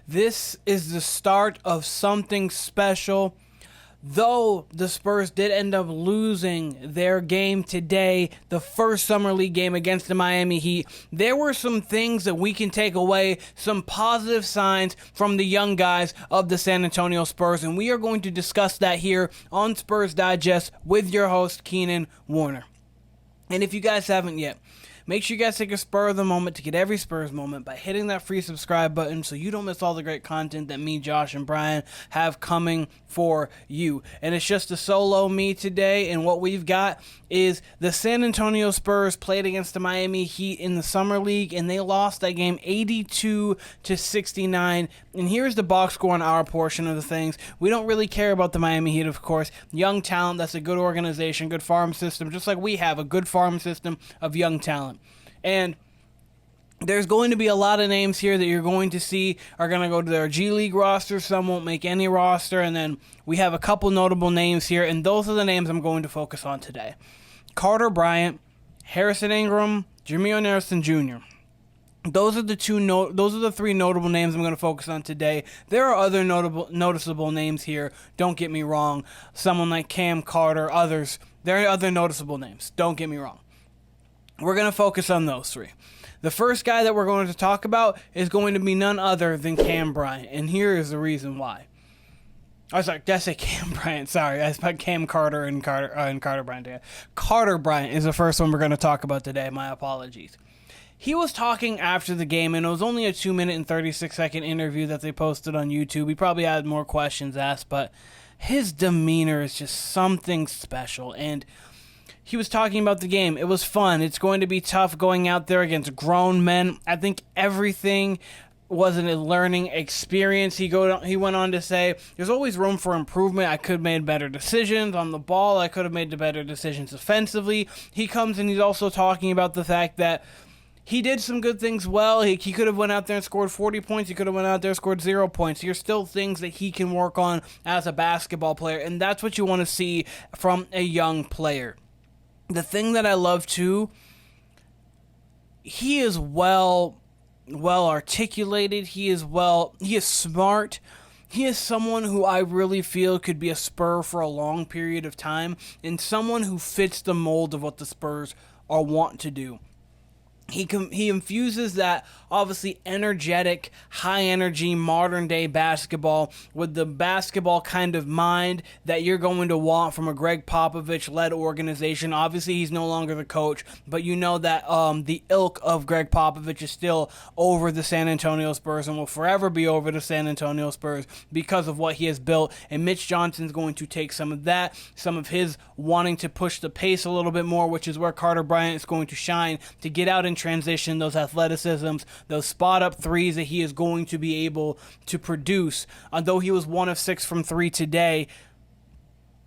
This is the start of something special. Though the Spurs did end up losing their game today, the first Summer League game against the Miami Heat, there were some things that we can take away, some positive signs from the young guys of the San Antonio Spurs, and we are going to discuss that here on Spurs Digest with your host, Keenan Warner. And if you guys haven't yet, make sure you guys take a spur of the moment to get every Spurs moment by hitting that free subscribe button so you don't miss all the great content that me, Josh, and Bryant have coming for you. And it's just a solo me today, and what we've got is the San Antonio Spurs played against the Miami Heat in the Summer League, and they lost that game 82-69. And here's the box score on our portion of the things. We don't really care about the Miami Heat, of course. Young talent, that's a good organization, good farm system, just like we have a good farm system of young talent. And there's going to be a lot of names here that you're going to see are going to go to their G League roster. Some won't make any roster. And then we have a couple notable names here, and those are the names I'm going to focus on today. Carter Bryant, Harrison Ingram, Jameer Nelson Jr. Those are the three notable names I'm going to focus on today. There are other noticeable names here. Don't get me wrong. Someone like Cam Carter, others. There are other noticeable names. Don't get me wrong. We're going to focus on those three. The first guy that we're going to talk about is going to be none other than Cam Bryant, and here is the reason why. I was like, did I say Cam Bryant? Sorry, I said Cam Carter and Carter Bryant. Yeah. Carter Bryant is the first one we're going to talk about today. My apologies. He was talking after the game, and it was only a 2-minute and 36-second interview that they posted on YouTube. He probably had more questions asked, but his demeanor is just something special, and he was talking about the game. It was fun. It's going to be tough going out there against grown men. I think everything was a learning experience. He went on to say, there's always room for improvement. I could have made better decisions on the ball. I could have made the better decisions offensively. He comes and he's also talking about the fact that he did some good things well. He could have went out there and scored 40 points. He could have went out there and scored 0 points. There's still things that he can work on as a basketball player, and that's what you want to see from a young player. The thing that I love too, he is well articulated. He is smart. He is someone who I really feel could be a Spur for a long period of time, and someone who fits the mold of what the Spurs are want to do. He infuses that obviously energetic, high-energy, modern-day basketball with the basketball kind of mind that you're going to want from a Gregg Popovich-led organization. Obviously, he's no longer the coach, but you know that the ilk of Gregg Popovich is still over the San Antonio Spurs and will forever be over the San Antonio Spurs because of what he has built. And Mitch Johnson's going to take some of that, some of his wanting to push the pace a little bit more, which is where Carter Bryant is going to shine to get out in transition, those athleticisms, those spot-up threes that he is going to be able to produce. Although he was 1 of 6 from 3 today,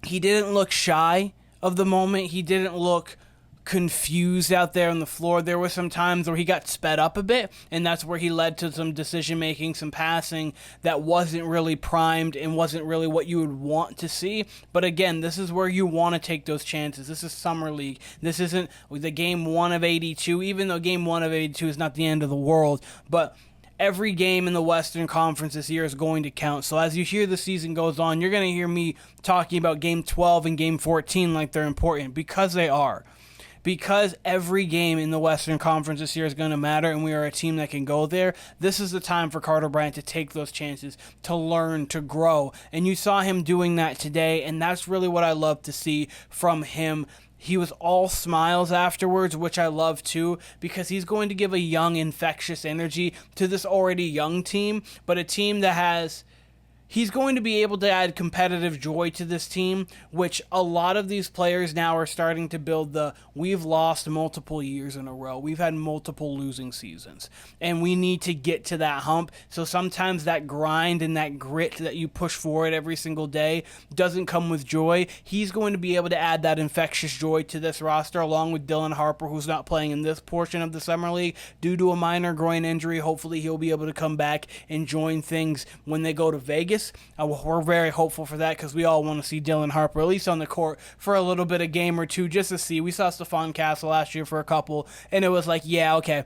he didn't look shy of the moment. He didn't look confused out there on the floor. There were some times where he got sped up a bit, and that's where he led to some decision-making, some passing that wasn't really primed and wasn't really what you would want to see. But again, this is where you want to take those chances. This is Summer League. This isn't the game 1 of 82, even though game 1 of 82 is not the end of the world. But every game in the Western Conference this year is going to count. So as you hear the season goes on, you're going to hear me talking about game 12 and game 14 like they're important, because they are. Because every game in the Western Conference this year is going to matter, and we are a team that can go there, this is the time for Carter Bryant to take those chances, to learn, to grow. And you saw him doing that today, and that's really what I love to see from him. He was all smiles afterwards, which I love too, because he's going to give a young, infectious energy to this already young team, but a team that has... He's going to be able to add competitive joy to this team, which a lot of these players now are starting to build we've lost multiple years in a row. We've had multiple losing seasons, and we need to get to that hump. So sometimes that grind and that grit that you push forward every single day doesn't come with joy. He's going to be able to add that infectious joy to this roster, along with Dylan Harper, who's not playing in this portion of the Summer League due to a minor groin injury. Hopefully he'll be able to come back and join things when they go to Vegas. We're very hopeful for that, because we all want to see Dylan Harper at least on the court for a little bit, a game or two, just to see. We saw Stephon Castle last year for a couple, and it was like, yeah, okay,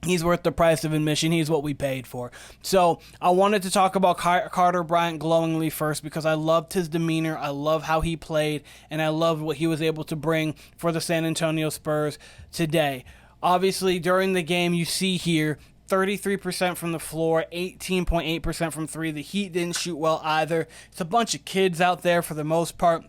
He's worth the price of admission. He's what we paid for. So I wanted to talk about Carter Bryant glowingly first because I loved his demeanor. I love how he played, and I loved what he was able to bring for the San Antonio Spurs today. Obviously, during the game, you see here 33% from the floor, 18.8% from three. The Heat didn't shoot well either. It's a bunch of kids out there for the most part.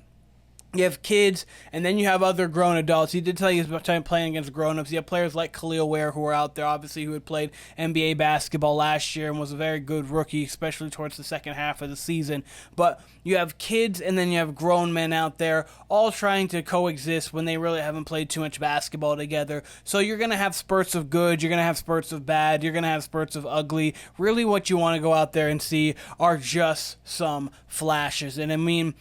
You have kids, and then you have other grown adults. He did tell you about time playing against grown-ups. You have players like Khalil Ware who are out there, obviously, who had played NBA basketball last year and was a very good rookie, especially towards the second half of the season. But you have kids, and then you have grown men out there all trying to coexist when they really haven't played too much basketball together. So you're going to have spurts of good, you're going to have spurts of bad, you're going to have spurts of ugly. Really what you want to go out there and see are just some flashes. And I mean,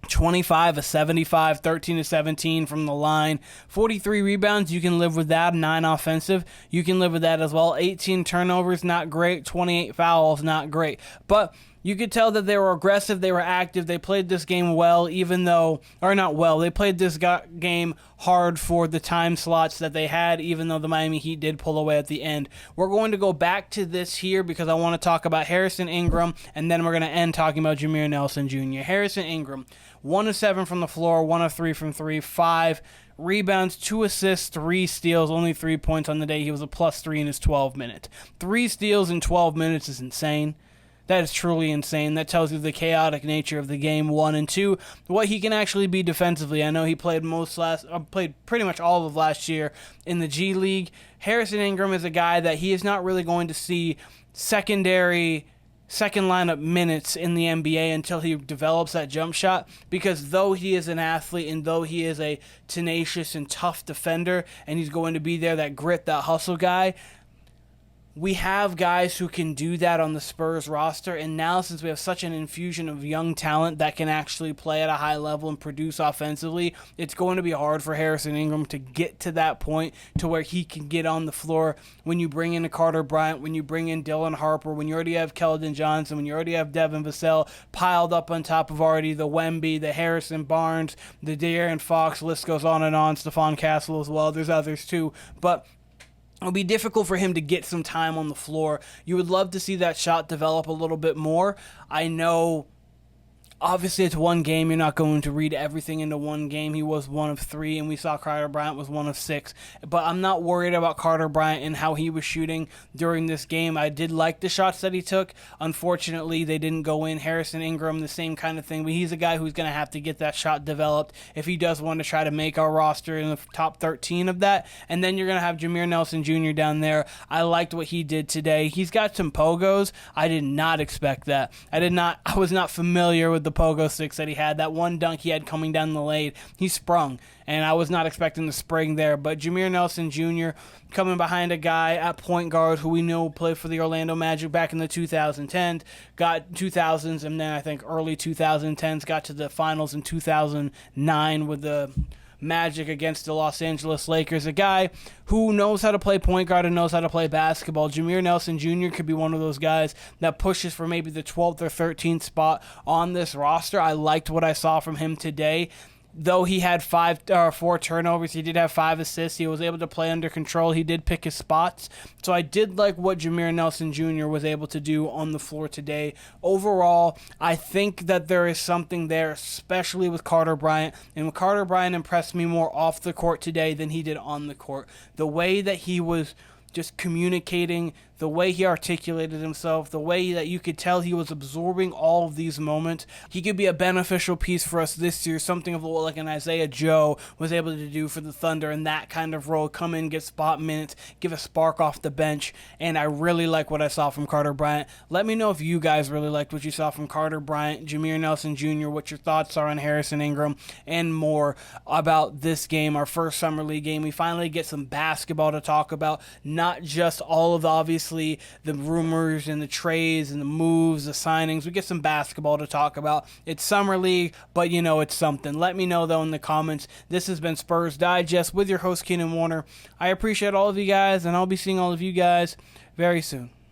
25 of 75, 13 of 17 from the line, 43 rebounds, you can live with that, 9 offensive, you can live with that as well, 18 turnovers, not great, 28 fouls, not great, but you could tell that they were aggressive, they were active, they played this game well, even though, or not well, they played this game hard for the time slots that they had, even though the Miami Heat did pull away at the end. We're going to go back to this here because I want to talk about Harrison Ingram, and then we're going to end talking about Jameer Nelson Jr. Harrison Ingram, 1 of 7 from the floor, 1 of 3 from 3, 5 rebounds, 2 assists, 3 steals, only 3 points on the day. He was a +3 in his 12 minutes. 3 steals in 12 minutes is insane. That is truly insane. That tells you the chaotic nature of the game, 1 and 2. What he can actually be defensively. I know he played played pretty much all of last year in the G League. Harrison Ingram is a guy that he is not really going to see second lineup minutes in the NBA until he develops that jump shot, because though he is an athlete and though he is a tenacious and tough defender and he's going to be there, that grit, that hustle guy, we have guys who can do that on the Spurs roster, and now since we have such an infusion of young talent that can actually play at a high level and produce offensively, it's going to be hard for Harrison Ingram to get to that point to where he can get on the floor when you bring in a Carter Bryant, when you bring in Dylan Harper, when you already have Keldon Johnson, when you already have Devin Vassell piled up on top of already the Wemby, the Harrison Barnes, the De'Aaron Fox, list goes on and on, Stephon Castle as well, there's others too, but it'll be difficult for him to get some time on the floor. You would love to see that shot develop a little bit more. I know, obviously, it's one game. You're not going to read everything into one game. He was 1 of 3, and we saw Carter Bryant was 1 of 6. But I'm not worried about Carter Bryant and how he was shooting during this game. I did like the shots that he took. Unfortunately, they didn't go in. Harrison Ingram, the same kind of thing. But he's a guy who's going to have to get that shot developed if he does want to try to make our roster in the top 13 of that. And then you're going to have Jameer Nelson Jr. down there. I liked what he did today. He's got some pogos. I did not expect that. I was not familiar with the pogo sticks that he had. That one dunk he had coming down the lane, he sprung, and I was not expecting the spring there. But Jameer Nelson Jr. coming behind a guy at point guard who we know played for the Orlando Magic back in the 2010s, got 2000s, and then I think early 2010s, got to the finals in 2009 with the Magic against the Los Angeles Lakers, a guy who knows how to play point guard and knows how to play basketball. Jameer Nelson Jr. could be one of those guys that pushes for maybe the 12th or 13th spot on this roster. I liked what I saw from him today. Though he had 4 turnovers, he did have 5 assists. He was able to play under control. He did pick his spots. So I did like what Jameer Nelson Jr. was able to do on the floor today. Overall, I think that there is something there, especially with Carter Bryant. And Carter Bryant impressed me more off the court today than he did on the court. The way that he was just communicating, the way he articulated himself, the way that you could tell he was absorbing all of these moments. He could be a beneficial piece for us this year, something of what like an Isaiah Joe was able to do for the Thunder in that kind of role, come in, get spot minutes, give a spark off the bench, and I really like what I saw from Carter Bryant. Let me know if you guys really liked what you saw from Carter Bryant, Jameer Nelson Jr., what your thoughts are on Harrison Ingram, and more about this game, our first Summer League game. We finally get some basketball to talk about, not just all of the obviously the rumors and the trades and the moves, the signings. We get some basketball to talk about. It's Summer League, but you know it's something. Let me know, though, in the comments. This has been Spurs Digest with your host, Keenan Warner. I appreciate all of you guys, and I'll be seeing all of you guys very soon.